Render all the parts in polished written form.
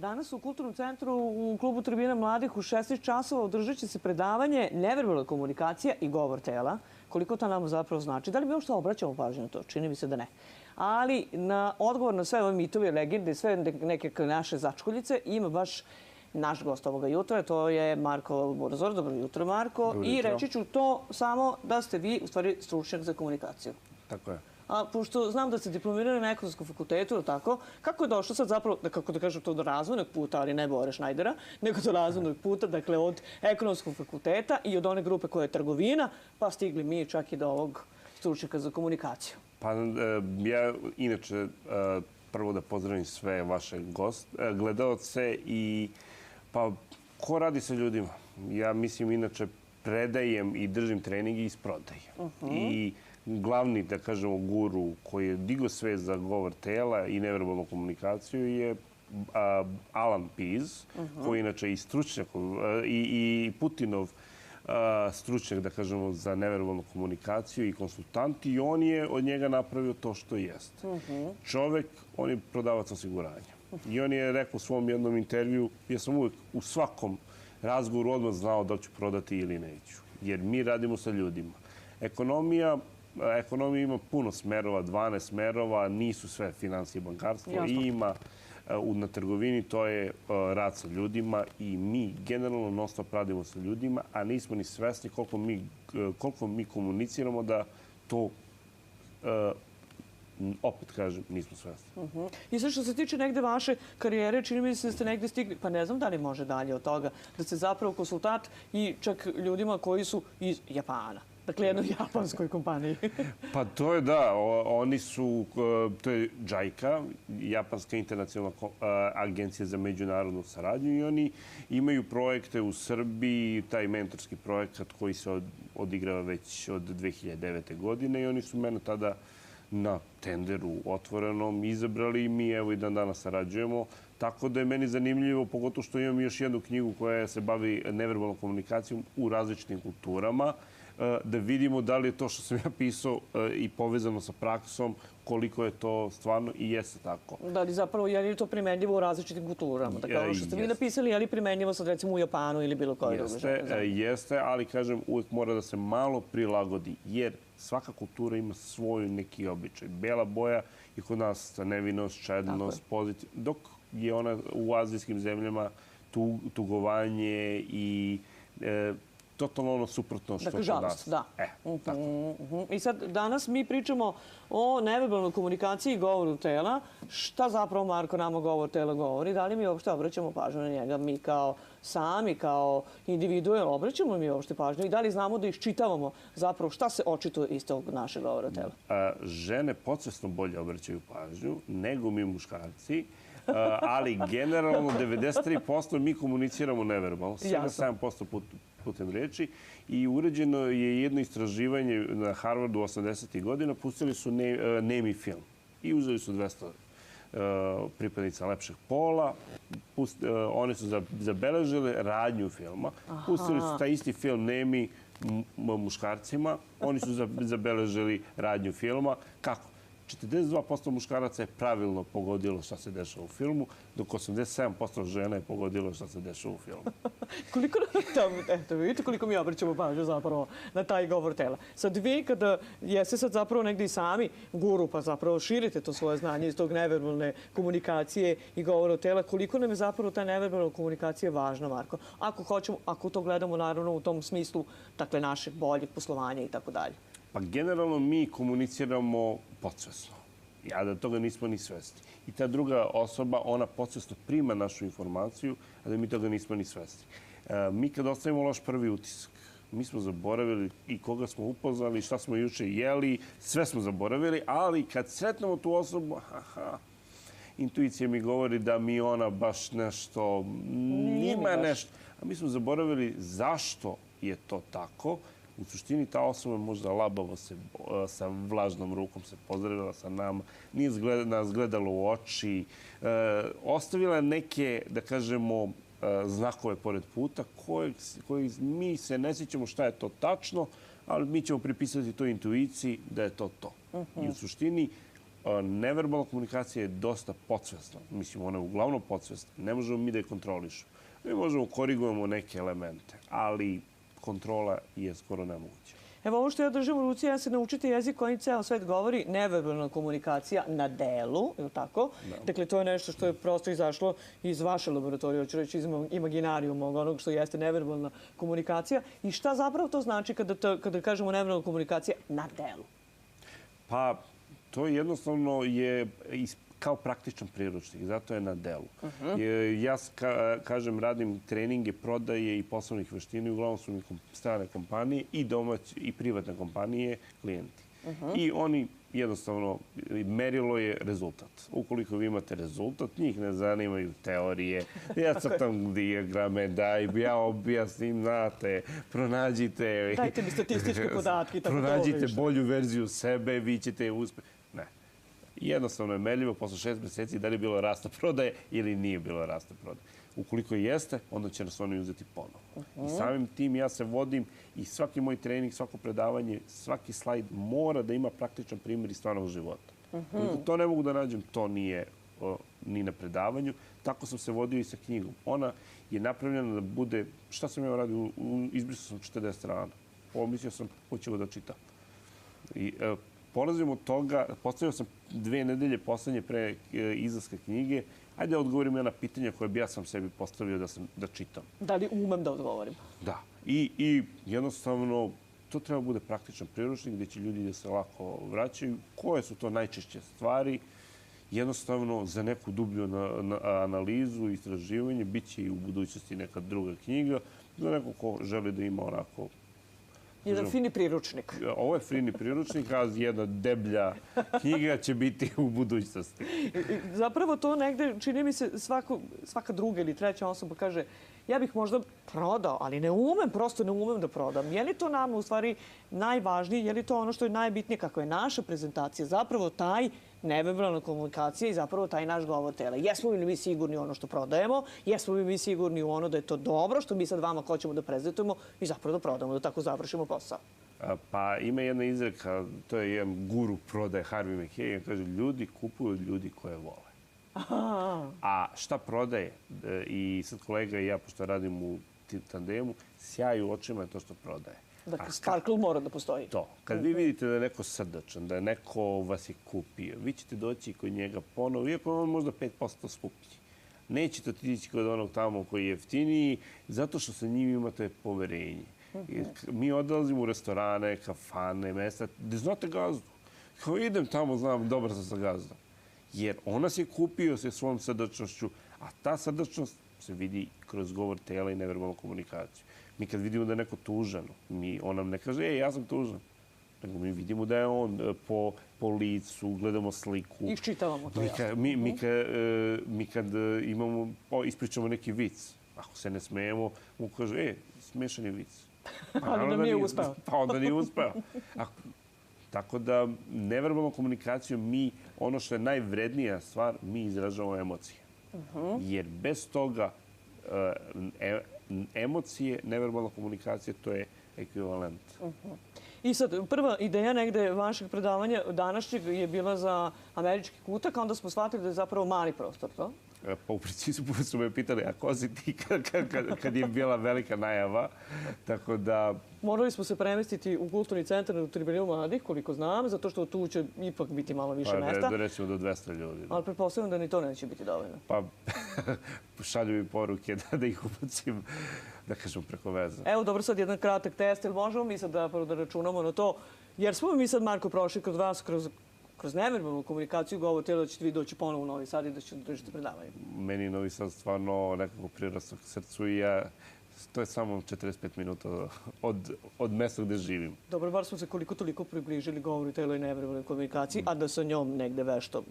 Danas u Kulturnom centru u klubu Tribina mladih u 16 časova održat će se predavanje neverbalna komunikacija i govor tela. Koliko to nama zapravo znači? Da li mi uopšte obraćamo pažnju na to? Čini mi se da ne. Ali na odgovor na sve ove mitove, legende, sve neke naše začkoljice ima baš naš gost ovoga jutra. To je Marko Burazor. Dobro jutro, Marko. I reći ću to samo da ste vi u stvari stručnjak za komunikaciju. Tako je. A pošto znam da ste diplomirali na Ekonomskom fakultetu, tako, kako je došlo sad zapravo, kako da kažem to, do razvojnog puta, ali ne Bore Šnajdera, nego do razvojnog puta, dakle od Ekonomskog fakulteta i od one grupe koja je trgovina, pa stigli mi čak i do ovog stručnjaka za komunikaciju? Pa ja inače prvo da pozdravim sve vaše gledaoce i pa ko radi sa ljudima? Ja mislim inače predajem i držim treninge iz prodaje. I glavni, da kažemo, guru koji je digao sve za govor tela i neverbalnu komunikaciju je Alan Pease, koji je inače i stručnjak i Putinov stručnjak, da kažemo, za neverbalnu komunikaciju i konsultant, i on je od njega napravio to što jeste. Čovek, on je prodavac osiguranja. I on je rekao u svom jednom intervju, ja sam uvijek u svakom razgovoru odmah znao da ću prodati ili neću. Jer mi radimo sa ljudima. Ekonomija ima puno smerova, 12 smerova, nisu sve finansije i bankarstvo. I ima na trgovini, to je rad sa ljudima i mi generalno non stop radimo sa ljudima, a nismo ni svesni koliko mi komuniciramo da to, opet kažem, nismo svesni. I sad što se tiče negde vaše karijere, čini mi se da ste negde stigli, pa ne znam da li može dalje od toga, da ste zapravo konsultant i čak ljudima koji su iz Japana. Dakle, jednoj japanskoj kompaniji. Pa to je da, oni su, to je JICA, Japanska internacionalna agencija za međunarodnu saradnju, i oni imaju projekte u Srbiji, taj mentorski projekat koji se odigrava već od 2009. godine, i oni su mene tada na tenderu otvorenom izabrali i mi evo i dan danas sarađujemo. Tako da je meni zanimljivo, pogotovo što imam još jednu knjigu koja se bavi neverbalnom komunikacijom u različitim kulturama, da vidimo da li je to što sam ja pisao i povezano sa praksom, koliko je to stvarno i jeste tako. Da li zapravo je li to primenljivo u različitim kulturama? Dakle, ono što ste vi napisali, je li primenljivo sad recimo u Japanu ili bilo koje druge zemlje? Jeste, ali kažem, uvijek mora da se malo prilagodi, jer svaka kultura ima svoj neki običaj. Bela boja i kod nas nevinost, čednost, pozitiv, dok je ona u azijskim zemljama tugovanje i totalno ono suprotno što kod nas. Dakle, žalost, da. I sad, danas mi pričamo o neverbalnoj komunikaciji i govoru tela. Šta zapravo, Marko, nama govor tela govori? Da li mi uopšte obraćamo pažnju na njega? Mi kao sami, kao individue, obraćamo li mi uopšte pažnju? I da li znamo da iščitavamo zapravo šta se očituje iz tog našeg govora tela? Žene podsvesno bolje obraćaju pažnju nego mi muškarci, ali generalno 93% mi komuniciramo neverbalno, 7% putem reči, i urađeno je jedno istraživanje na Harvardu 80. godina, pustili su nemi film i uzeli su 200 pripadnica lepšeg pola, oni su zabeležili radnju filma, pustili su taj isti film nemi muškarcima, oni su zabeležili radnju filma. Kako? 42% muškaraca je pravilno pogodilo šta se dešava u filmu, dok 87% žena je pogodilo šta se dešava u filmu. Koliko eto, vidite koliko mi obraćamo pažnju zapravo na taj govor tela. Sad vi kada jeste sad zapravo negdje i sami guru, pa zapravo širite to svoje znanje iz tog neverbalne komunikacije i govora tela, koliko nam je zapravo ta neverbalna komunikacija važna, Marko? Ako to gledamo naravno u tom smislu, dakle, našeg boljeg poslovanja i tako dalje. Pa generalno mi komuniciramo podsvesno, a da toga nismo ni svesni. I ta druga osoba, ona podsvesno prima našu informaciju, a da mi toga nismo ni svesni. Mi kad ostavimo loš prvi utisak, mi smo zaboravili i koga smo upoznali, šta smo juče jeli, sve smo zaboravili, ali kad sretnemo tu osobu, intuicija mi govori da mi ona baš nešto, ima nešto. A mi smo zaboravili zašto je to tako. U suštini ta osoba možda labavo se sa vlažnom rukom se pozdravila sa nama, nije nas gledala u oči, ostavila neke, da kažemo, znakove pored puta koji mi se ne sjećamo šta je to tačno, ali mi ćemo pripisati toj intuiciji da je to to. I u suštini neverbalna komunikacija je dosta podsvesna. Mislim, ona je uglavnom podsvesna. Ne možemo mi da je kontrolišemo. Mi možemo korigujemo neke elemente, ali kontrola je skoro nemoguća. Evo, ovo što ja držim u ruci, ja se naučiti jezik koji ceo svet govori, neverbalna komunikacija na delu, je li tako? Dakle, to je nešto što je prosto izašlo iz vaše laboratorije, hoću reći iz imaginarijuma, onog što jeste neverbalna komunikacija. I šta zapravo to znači kada kažemo neverbalna komunikacija na delu? Pa, to jednostavno je kao praktičan priručnik, zato je na delu. Ja kažem, radim treninge, prodaje i poslovnih veština i uglavnom su mi strane kompanije i domaće i privatne kompanije klijenti. I oni jednostavno, merilo je rezultat. Ukoliko vi imate rezultat, njih ne zanimaju teorije, ja crtam dijagrame, ja objasnim, znate, pronađite... Dajte mi statističke podatke i tako to. Pronađite bolju verziju sebe, vi ćete uspjeti. Ne. Jednostavno je merljivo posle 6 meseci da li je bilo rasta prodaje ili nije bilo rasta prodaje. Ukoliko jeste, onda će nas oni uzeti ponovo. I samim tim ja se vodim i svaki moj trening, svako predavanje, svaki slajd mora da ima praktičan primjer iz stvarnog života. Ukoliko to ne mogu da nađem, to nije ni na predavanju. Tako sam se vodio i sa knjigom. Ona je napravljena da bude... Šta sam ja radio? Izbrisao sam 40 strana. Mislio sam, hoću da čitam. Polazim od toga, postavio sam 2 nedelje poslednje pre izlaska knjige. Ajde da odgovorim ja na pitanja koje bi ja sam sebi postavio da čitam. Da li umem da odgovorim? Da. I jednostavno, to treba bude praktičan priručnik gdje će ljudi da se lako vraćaju. Koje su to najčešće stvari? Jednostavno, za neku dublju analizu i istraživanje bit će i u budućnosti neka druga knjiga. Za neko ko želi da ima onako... Jedan fini priručnik. Ovo je fini priručnik, a jedna deblja knjiga će biti u budućnosti. Zapravo to negde, čini mi se, svaka druga ili treća osoba kaže ja bih možda prodao, ali prosto ne umem da prodam. Je li to nama u stvari najvažnije? Je li to ono što je najbitnije? Kako je naša prezentacija? Zapravo taj neverbalna komunikacija i zapravo taj naš govor tela. Jesmo li mi sigurni u ono što prodajemo? Jesmo li mi sigurni u ono da je to dobro, što mi sad vama hoćemo da prezentujemo i zapravo da prodamo, da tako završimo posao? Pa ima jedna izreka, to je jedan guru prodaje, Harvey McKay, kaže ljudi kupuju od ljudi koje vole. A šta prodaje? I sad kolega i ja, pošto radim u tandemu, sjaju očima je to što prodaje. Dakle, sparkle mora da postoji. To. Kad vi vidite da je neko srdačan, da je neko vas je kupio, vi ćete doći kod njega ponovo, iako je on možda 5% skuplji. Nećete otići kod onog tamo koji je jeftiniji, zato što sa njim imate poverenje. Mi odlazimo u restorane, kafane, mesta, gde znate gazdu. Kao idem tamo, znam, dobar sam sa gazdom. Jer on nas je kupio sa svojom srdačnošću, a ta srdačnost se vidi kroz govor tela i neverbalnu komunikaciju. Mi kad vidimo da je neko tužan, on nam ne kaže, ja sam tužan. Nego mi vidimo da je on po licu, gledamo sliku. Iščitavamo to jasno. Mi kad ispričamo neki vic, ako se ne smejemo, mu kaže, smešan je vic. Ali nam nije uspeo. Pa onda nije uspeo. Tako da, neverbalnom komunikacijom ono što je najvrednija stvar, mi izražavamo emocije. Jer bez toga emocije, neverbalna komunikacija, to je ekvivalent. I sad, prva ideja negde vašeg predavanja današnjeg je bila za američki kutak, a onda smo shvatili da je zapravo mali prostor, to? Pa u principu su me pitali, a ko si ti kad je bila velika najava, tako da... Morali smo se premestiti u kulturni centar u Tribuniju mladih, koliko znam, zato što tu će ipak biti malo više mesta. Pa recimo do 200 ljudi. Ali pretpostavljam da ni to neće biti dovoljno. Pa šalju mi poruke da ih ubacim, da kažem, preko veze. Evo, dobro, sad jedan kratak test. Ili možemo mi sad da računamo na to? Jer smo mi sad, Marko, prošli kroz vas, kroz neverbalnu komunikaciju, govor tela da ćete vi doći ponovo u Novi Sad i da ćete držati predavanje. Meni Novi Sad stvarno nekako prirastok srcu i to je samo 45 minuta od mesta gde živim. Dobro, bar smo se koliko toliko približili govoru tela i neverbalnoj komunikaciji, a da sa njom negde vešto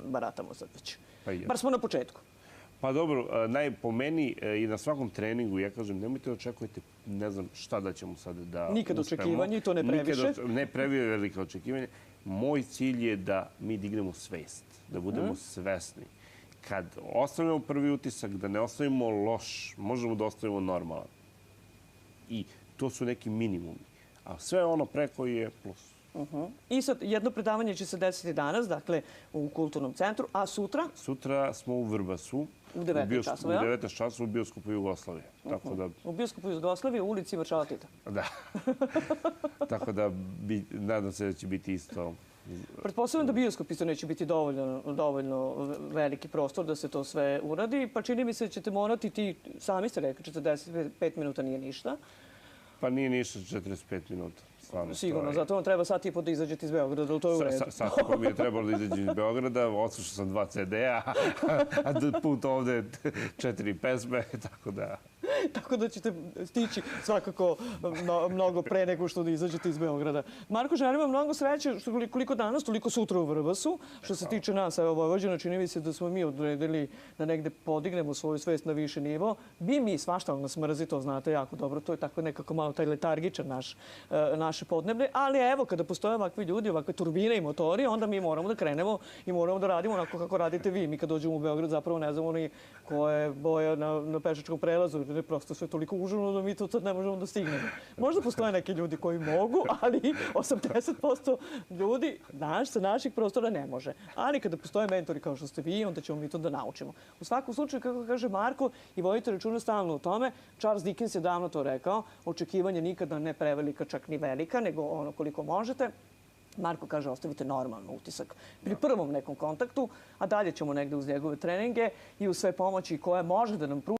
baratamo sad već. Bar smo na početku. Pa dobro, po meni i na svakom treningu, ja kažem, nemojte da očekujete, ne znam šta da ćemo sad da uspemo. Nikad očekivanje, to ne previše. Ne previše velike očekivanje. Moj cilj je da mi dignemo svest, da budemo svesni. Kad ostavimo prvi utisak, da ne ostavimo loš, možemo da ostavimo normalan. I to su neki minimumi. A sve ono preko je plus. I sad, jedno predavanje će se desiti danas, dakle, u Kulturnom centru, a sutra? Sutra smo u Vrbasu. U 19 časova, ja? U 19 časova u bioskopu Jugoslavije. Tako da... U bioskopu Jugoslavije, u ulici Maršala Tita. Da. Tako da nadam se da će biti isto. Pretpostavljam da bioskop isto neće biti dovoljno veliki prostor da se to sve uradi, pa čini mi se da ćete morati, ti sami ste rekli, 45 minuta nije ništa. Pa nije ništa 45 minuta. Sigurno, zato vam treba sat i po da izađete iz Beograda, ali to je u redu. Sat i po mi je trebalo da izađem iz Beograda, odslušao sam 2 CD-a, a put ovde 4 pesme, tako da... Tako da ćete stići svakako mnogo pre nego što da izađete iz Beograda. Marko, želim vam mnogo sreće, koliko danas, toliko sutra u Vrbasu. Što se tiče nas, evo Vojvođana, čini mi se da smo mi odredili da negde podignemo svoju svest na više nivo. Mi svašta nas mrzi, to znate jako dobro. To je tako nekako malo taj letargičan naše podneblje. Ali evo, kada postoje ovakvi ljudi, ovakve turbine i motori, onda mi moramo da krenemo i moramo da radimo onako kako radite vi. Mi kad dođemo u Beograd zapravo ne znamo ni koja je boja na pešačkom prelazu. Prosto sve toliko užurno da mi to sad ne možemo da stignemo. Možda postoje neki ljudi koji mogu, ali 80% ljudi sa naših prostora ne može. Ali kada postoje mentori kao što ste vi, onda ćemo mi to da naučimo. U svakom slučaju, kako kaže Marko, i vodite računa stalno o tome, Charles Dickens je davno to rekao, očekivanje nikada ne prevelika, čak ni velika, nego ono koliko možete. Marko kaže, ostavite normalno utisak pri prvom nekom kontaktu, a dalje ćemo negde uz njegove treninge i uz sve pomoći koje može da nam pruži